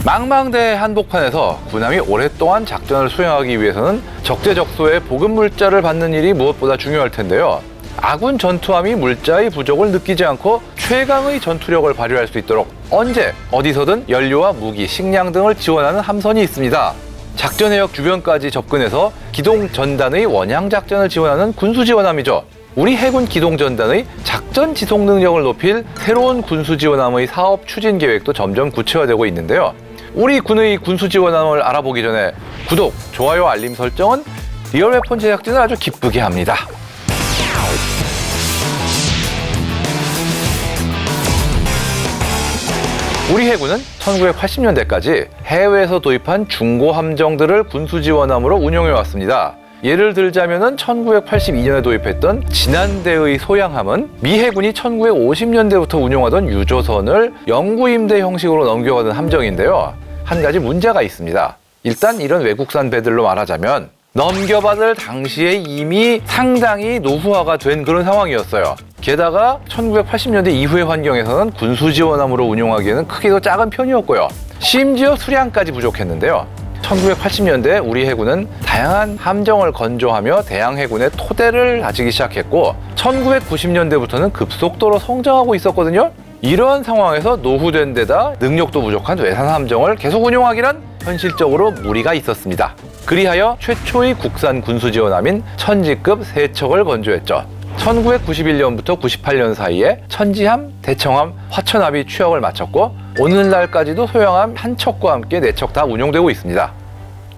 망망대해 한복판에서 군함이 오랫동안 작전을 수행하기 위해서는 적재적소에 보급 물자를 받는 일이 무엇보다 중요할 텐데요. 아군 전투함이 물자의 부족을 느끼지 않고 최강의 전투력을 발휘할 수 있도록 언제 어디서든 연료와 무기, 식량 등을 지원하는 함선이 있습니다. 작전 해역 주변까지 접근해서 기동 전단의 원양 작전을 지원하는 군수 지원함이죠. 우리 해군 기동 전단의 작전 지속 능력을 높일 새로운 군수 지원함의 사업 추진 계획도 점점 구체화되고 있는데요. 우리 군의 군수 지원함을 알아보기 전에 구독, 좋아요, 알림 설정은 리얼웨폰 제작진을 아주 기쁘게 합니다. 우리 해군은 1980년대까지 해외에서 도입한 중고 함정들을 군수 지원함으로 운용해 왔습니다. 예를 들자면은 1982년에 도입했던 진안대의 소양함은 미 해군이 1950년대부터 운용하던 유조선을 영구 임대 형식으로 넘겨가던 함정인데요. 한 가지 문제가 있습니다. 일단 이런 외국산 배들로 말하자면 넘겨받을 당시에 이미 상당히 노후화가 된 그런 상황이었어요. 게다가 1980년대 이후의 환경에서는 군수 지원함으로 운용하기에는 크기도 작은 편이었고요. 심지어 수량까지 부족했는데요. 1980년대 우리 해군은 다양한 함정을 건조하며 대양 해군의 토대를 다지기 시작했고 1990년대부터는 급속도로 성장하고 있었거든요. 이러한 상황에서 노후된 데다 능력도 부족한 외산 함정을 계속 운용하기란 현실적으로 무리가 있었습니다. 그리하여 최초의 국산 군수 지원함인 천지급 3척을 건조했죠. 1991년부터 98년 사이에 천지함, 대청함, 화천함이 취역을 마쳤고 오늘날까지도 소형함 1척과 함께 4척 다 운용되고 있습니다.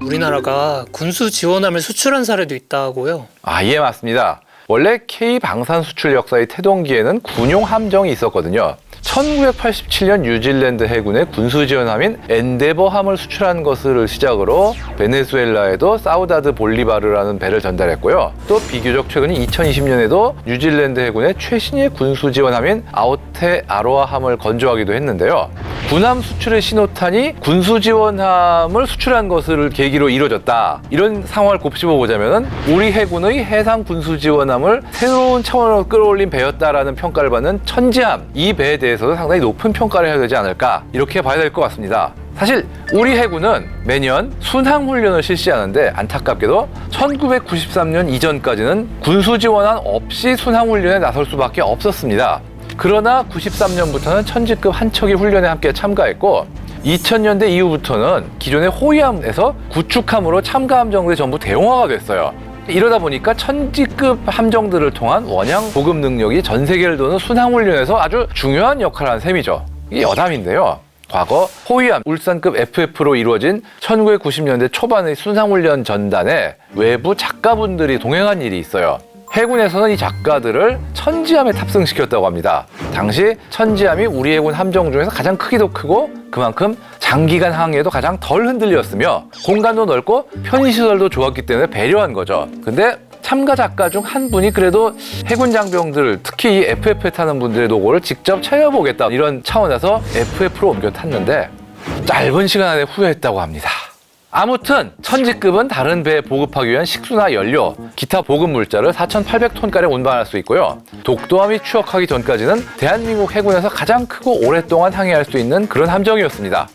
우리나라가 군수 지원함을 수출한 사례도 있다고요? 예, 맞습니다. 원래 K방산 수출 역사의 태동기에는 군용 함정이 있었거든요. 1987년 뉴질랜드 해군의 군수 지원함인 엔데버함을 수출한 것을 시작으로 베네수엘라에도 사우다드 볼리바르라는 배를 전달했고요. 또 비교적 최근인 2020년에도 뉴질랜드 해군의 최신의 군수 지원함인 아오테 아로아함을 건조하기도 했는데요. 군함 수출의 신호탄이 군수 지원함을 수출한 것을 계기로 이루어졌다. 이런 상황을 곱씹어 보자면 우리 해군의 해상 군수 지원함을 새로운 차원으로 끌어올린 배였다라는 평가를 받는 천지함, 이 배에 대해서도 상당히 높은 평가를 해야 되지 않을까 이렇게 봐야 될 것 같습니다. 사실 우리 해군은 매년 순항훈련을 실시하는데 안타깝게도 1993년 이전까지는 군수 지원함 없이 순항훈련에 나설 수밖에 없었습니다. 그러나 93년부터는 천지급 1척이 훈련에 함께 참가했고 2000년대 이후부터는 기존의 호위함에서 구축함으로 참가 함정들이 전부 대용화가 됐어요. 이러다 보니까 천지급 함정들을 통한 원양 보급 능력이 전 세계를 도는 순항훈련에서 아주 중요한 역할을 하는 셈이죠. 이게 여담인데요. 과거 호위함 울산급 FF로 이루어진 1990년대 초반의 순항훈련 전단에 외부 작가분들이 동행한 일이 있어요. 해군에서는 이 작가들을 천지함에 탑승시켰다고 합니다. 당시 천지함이 우리 해군 함정 중에서 가장 크기도 크고 그만큼 장기간 항해에도 가장 덜 흔들렸으며 공간도 넓고 편의시설도 좋았기 때문에 배려한 거죠. 근데 참가 작가 중 한 분이 그래도 해군 장병들, 특히 이 FF에 타는 분들의 노고를 직접 채워보겠다 이런 차원에서 FF로 옮겨 탔는데 짧은 시간 안에 후회했다고 합니다. 아무튼 천지급은 다른 배에 보급하기 위한 식수나 연료, 기타 보급 물자를 4,800톤가량 운반할 수 있고요. 독도함이 추역하기 전까지는 대한민국 해군에서 가장 크고 오랫동안 항해할 수 있는 그런 함정이었습니다.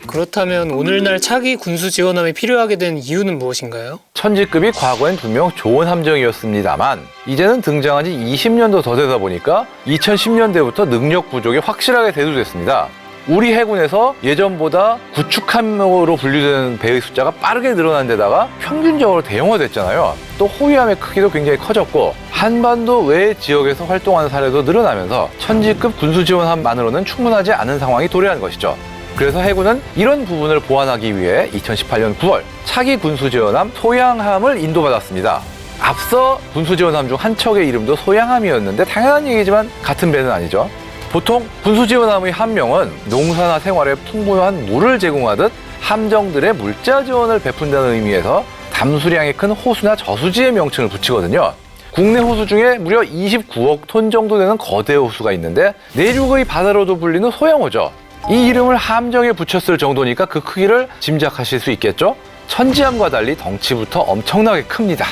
그렇다면 오늘날 차기 군수 지원함이 필요하게 된 이유는 무엇인가요? 천지급이 과거엔 분명 좋은 함정이었습니다만 이제는 등장한 지 20년도 더 되다 보니까 2010년대부터 능력 부족이 확실하게 대두됐습니다. 우리 해군에서 예전보다 구축함으로 분류되는 배의 숫자가 빠르게 늘어난 데다가 평균적으로 대용화됐잖아요. 또 호위함의 크기도 굉장히 커졌고 한반도 외 지역에서 활동하는 사례도 늘어나면서 천지급 군수지원함만으로는 충분하지 않은 상황이 도래한 것이죠. 그래서 해군은 이런 부분을 보완하기 위해 2018년 9월 차기 군수지원함 소양함을 인도받았습니다. 앞서 군수지원함 중 한 척의 이름도 소양함이었는데 당연한 얘기지만 같은 배는 아니죠. 보통 군수지원함의 함명은 농사나 생활에 풍부한 물을 제공하듯 함정들의 물자 지원을 베푼다는 의미에서 담수량이 큰 호수나 저수지의 명칭을 붙이거든요. 국내 호수 중에 무려 29억 톤 정도 되는 거대 호수가 있는데 내륙의 바다로도 불리는 소양호죠. 이 이름을 함정에 붙였을 정도니까 그 크기를 짐작하실 수 있겠죠? 천지함과 달리 덩치부터 엄청나게 큽니다.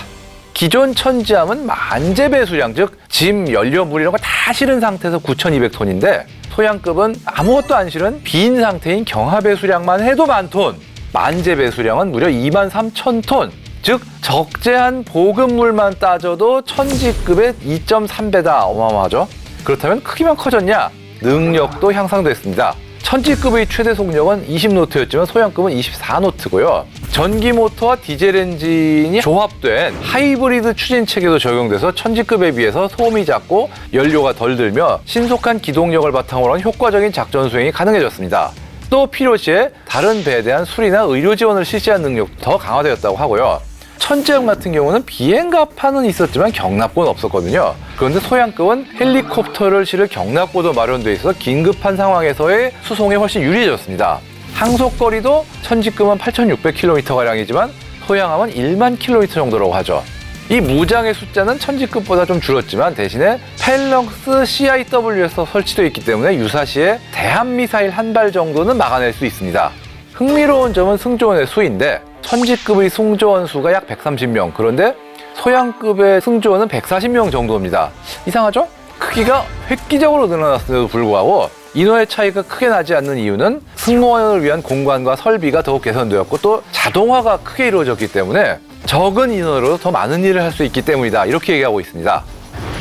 기존 천지함은 만재 배수량, 즉 짐, 연료, 물 이런 거 다 실은 상태에서 9,200톤인데 소양급은 아무것도 안 실은 빈 상태인 경하 배수량만 해도 10,000톤, 만재 배수량은 무려 23,000톤, 즉 적재한 보급물만 따져도 천지급의 2.3배다. 어마어마하죠. 그렇다면 크기만 커졌냐? 능력도 향상됐습니다. 천지급의 최대 속력은 20노트였지만 소양급은 24노트고요. 전기 모터와 디젤 엔진이 조합된 하이브리드 추진 체계도 적용돼서 천지급에 비해서 소음이 작고 연료가 덜 들며 신속한 기동력을 바탕으로 한 효과적인 작전 수행이 가능해졌습니다. 또 필요시에 다른 배에 대한 수리나 의료 지원을 실시한 능력도 더 강화되었다고 하고요. 천지함 같은 경우는 비행갑판은 있었지만 경납고는 없었거든요. 그런데 소양급은 헬리콥터를 실을 경납고도 마련돼 있어서 긴급한 상황에서의 수송에 훨씬 유리해졌습니다. 항속거리도 천지급은 8,600km가량이지만 소양함은 1만 km 정도라고 하죠. 이 무장의 숫자는 천지급보다 좀 줄었지만 대신에 펠럭스 CIW에서 설치되어 있기 때문에 유사시에 대한미사일 한 발 정도는 막아낼 수 있습니다. 흥미로운 점은 승조원의 수인데 천지급의 승조원 수가 약 130명, 그런데 소양급의 승조원은 140명 정도입니다. 이상하죠? 크기가 획기적으로 늘어났음에도 불구하고 인원의 차이가 크게 나지 않는 이유는 승무원을 위한 공간과 설비가 더욱 개선되었고 또 자동화가 크게 이루어졌기 때문에 적은 인원으로 더 많은 일을 할 수 있기 때문이다. 이렇게 얘기하고 있습니다.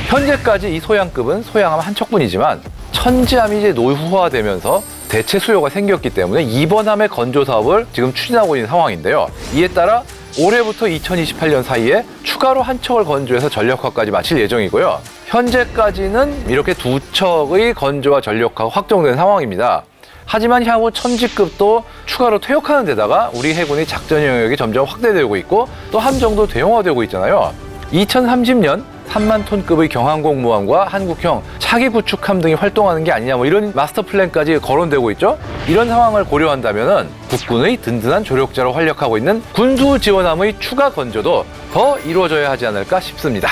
현재까지 이 소양급은 소양함 한 척뿐이지만 천지함이 이제 노후화되면서 대체 수요가 생겼기 때문에 이번 함의 건조 사업을 지금 추진하고 있는 상황인데요. 이에 따라 올해부터 2028년 사이에 추가로 한 척을 건조해서 전력화까지 마칠 예정이고요. 현재까지는 이렇게 2척의 건조와 전력화가 확정된 상황입니다. 하지만 향후 천지급도 추가로 퇴역하는 데다가 우리 해군의 작전 영역이 점점 확대되고 있고 또 함정도 대형화되고 있잖아요. 2030년 3만 톤급의 경항공모함과 한국형 차기 구축함 등이 활동하는 게 아니냐 뭐 이런 마스터 플랜까지 거론되고 있죠. 이런 상황을 고려한다면은 국군의 든든한 조력자로 활약하고 있는 군수 지원함의 추가 건조도 더 이루어져야 하지 않을까 싶습니다.